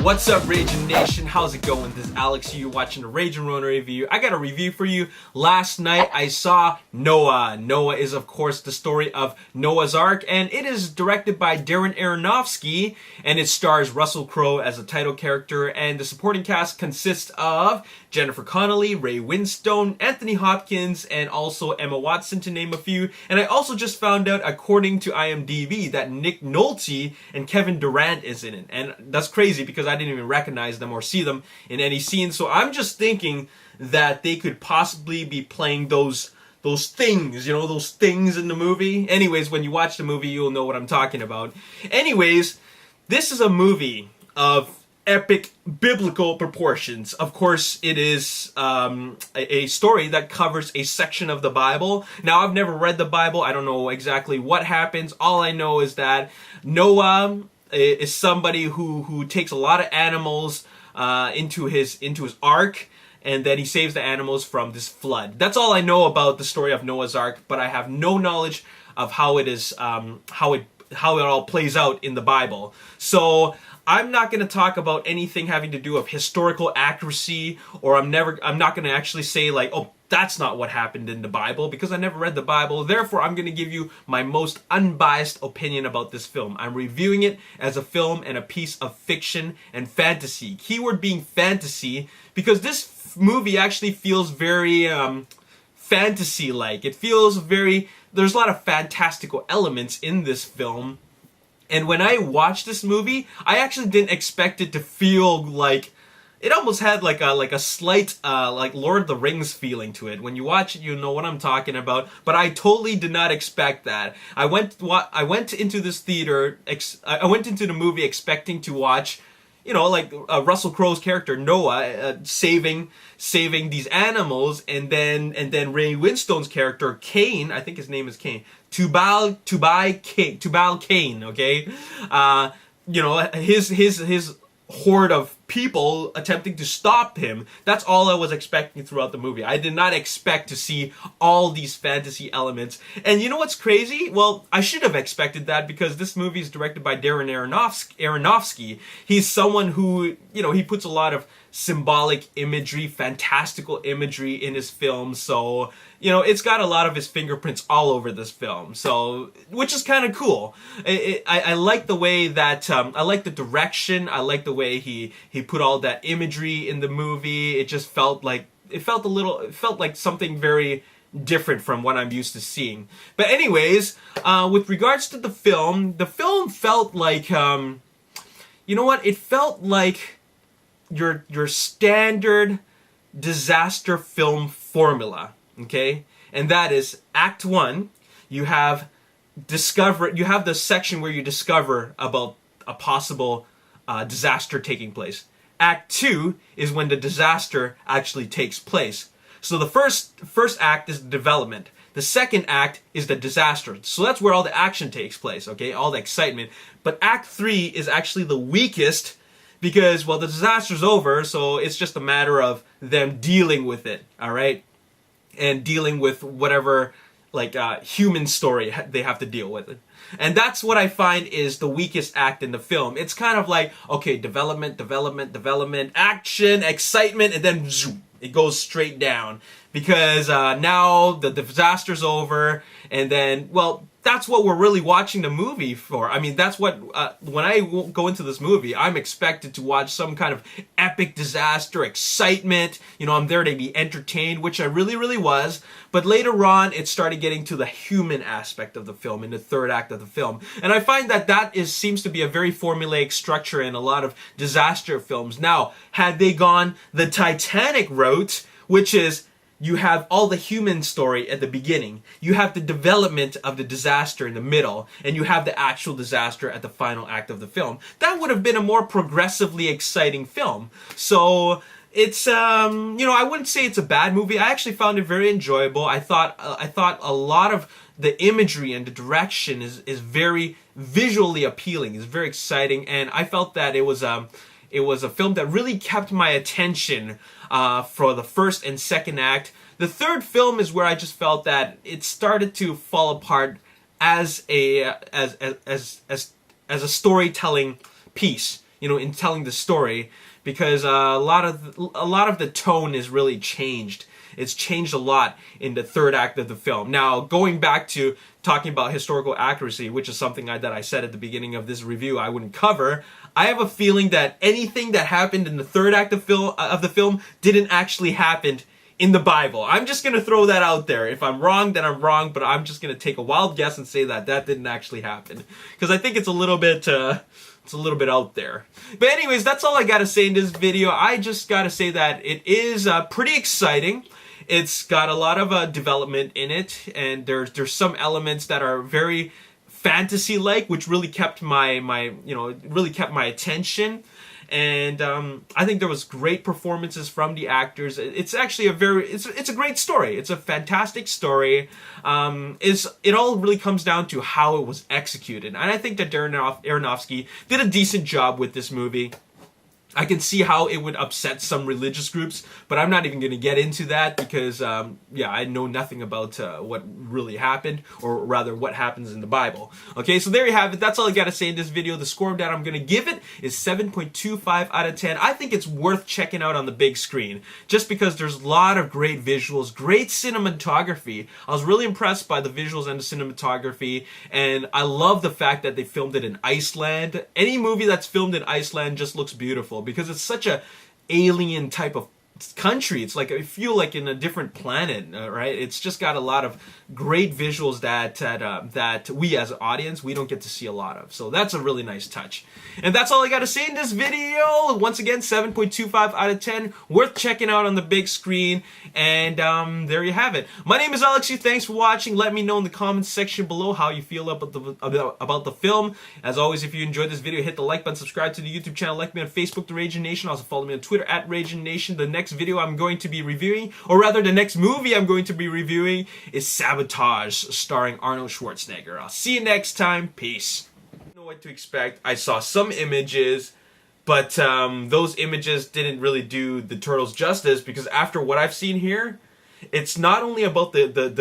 What's up, Ragin Nation? How's it going? This is Alex. You're watching the Ragin Ronin review. I got a review for you. Last night I saw Noah. Noah is, of course, the story of Noah's Ark, and it is directed by Darren Aronofsky, and it stars Russell Crowe as a title character, and the supporting cast consists of Jennifer Connelly, Ray Winstone, Anthony Hopkins, and also Emma Watson, to name a few. And I also just found out, according to IMDb, that Nick Nolte and Kevin Durant is in it. And that's crazy because I didn't even recognize them or see them in any scene. So I'm just thinking that they could possibly be playing those things, you know, those things in the movie. Anyways, when you watch the movie, you'll know what I'm talking about. Anyways, this is a movie of epic biblical proportions. Of course, it is a story that covers a section of the Bible. Now, I've never read the Bible. I don't know exactly what happens. All I know is that Noah is somebody who takes a lot of animals into his ark, and then he saves the animals from this flood. That's all I know about the story of Noah's Ark, but I have no knowledge of how it is how it all plays out in the Bible. So I'm not going to talk about anything having to do with historical accuracy, or I'm not going to actually say like, oh, that's not what happened in the Bible, because I never read the Bible. Therefore, I'm going to give you my most unbiased opinion about this film. I'm reviewing it as a film and a piece of fiction and fantasy. Keyword being fantasy, because this movie actually feels very fantasy-like. It feels very, there's a lot of fantastical elements in this film. And when I watched this movie, I actually didn't expect it to feel like, it almost had like a slight like Lord of the Rings feeling to it. When you watch it, you know what I'm talking about. But I totally did not expect that. I went into this theater. I went into the movie expecting to watch, you know, like Russell Crowe's character Noah saving these animals, and then Ray Winstone's character Cain, I think his name is Cain, Tubal Cain. Okay, you know, his horde of people attempting to stop him. That's all I was expecting throughout the movie. I did not expect to see all these fantasy elements. And you know what's crazy? Well, I should have expected that, because this movie is directed by Darren Aronofsky. He's someone who, you know, he puts a lot of symbolic imagery, fantastical imagery in his films. So, you know, it's got a lot of his fingerprints all over this film. So, which is kind of cool. I like the way that, I like the direction. I like the way he put all that imagery in the movie. It just felt like, it felt like something very different from what I'm used to seeing. But anyways, with regards to the film felt like, you know what? It felt like your standard disaster film formula, okay? And that is Act 1, you have the section where you discover about a possible disaster taking place. Act 2 is when the disaster actually takes place. So the first act is the development. The second act is the disaster. So that's where all the action takes place, okay? All the excitement. But Act 3 is actually the weakest, because, well, the disaster's over, so it's just a matter of them dealing with it, all right? And dealing with whatever, like, human story they have to deal with it. And that's what I find is the weakest act in the film. It's kind of like, okay, development, action, excitement, and then zoom, it goes straight down. Because now the disaster's over, and then, well, that's what we're really watching the movie for. I mean, that's what, when I go into this movie, I'm expected to watch some kind of epic disaster, excitement. You know, I'm there to be entertained, which I really, really was. But later on, it started getting to the human aspect of the film in the third act of the film. And I find that seems to be a very formulaic structure in a lot of disaster films. Now, had they gone the Titanic route, which is, you have all the human story at the beginning, you have the development of the disaster in the middle, and you have the actual disaster at the final act of the film, that would have been a more progressively exciting film. So it's, you know, I wouldn't say it's a bad movie. I actually found it very enjoyable. I thought a lot of the imagery and the direction is very visually appealing. It's very exciting, and I felt that it was a film that really kept my attention for the first and second act. The third film is where I just felt that it started to fall apart as a storytelling piece. in telling the story, because a lot of the tone is really changed. It's changed a lot in the third act of the film. Now, going back to talking about historical accuracy, which is something that I said at the beginning of this review I wouldn't cover, I have a feeling that anything that happened in the third act of the film didn't actually happen in the Bible. I'm just going to throw that out there. If I'm wrong, then I'm wrong, but I'm just going to take a wild guess and say that didn't actually happen. Because I think it's a little bit out there. But anyways, that's all I gotta say in this video. I just gotta say that it is pretty exciting. It's got a lot of development in it, and there's some elements that are very fantasy-like, which really kept my attention. And I think there was great performances from the actors. It's actually it's a great story. It's a fantastic story. It all really comes down to how it was executed. And I think that Darren Aronofsky did a decent job with this movie. I can see how it would upset some religious groups, but I'm not even going to get into that because, I know nothing about what really happened, or rather what happens in the Bible. Okay, so there you have it. That's all I got to say in this video. The score that I'm going to give it is 7.25 out of 10. I think it's worth checking out on the big screen, just because there's a lot of great visuals, great cinematography. I was really impressed by the visuals and the cinematography, and I love the fact that they filmed it in Iceland. Any movie that's filmed in Iceland just looks beautiful, because it's such a alien type of country. It's like I feel like in a different planet, right? It's just got a lot of great visuals that we as an audience, we don't get to see a lot of. So that's a really nice touch. And that's all I got to say in this video. Once again, 7.25 out of 10. Worth checking out on the big screen. And there you have it. My name is Alex. Thanks for watching. Let me know in the comments section below how you feel about the film. As always, if you enjoyed this video, hit the like button, subscribe to the YouTube channel, like me on Facebook, The Ragin Nation. Also follow me on Twitter at Ragin Nation. The next video I'm going to be reviewing, or rather the next movie I'm going to be reviewing, is Sabotage, starring Arnold Schwarzenegger. I'll see you next time. Peace. I don't know what to expect. I saw some images, but those images didn't really do the turtles justice, because after what I've seen here, it's not only about the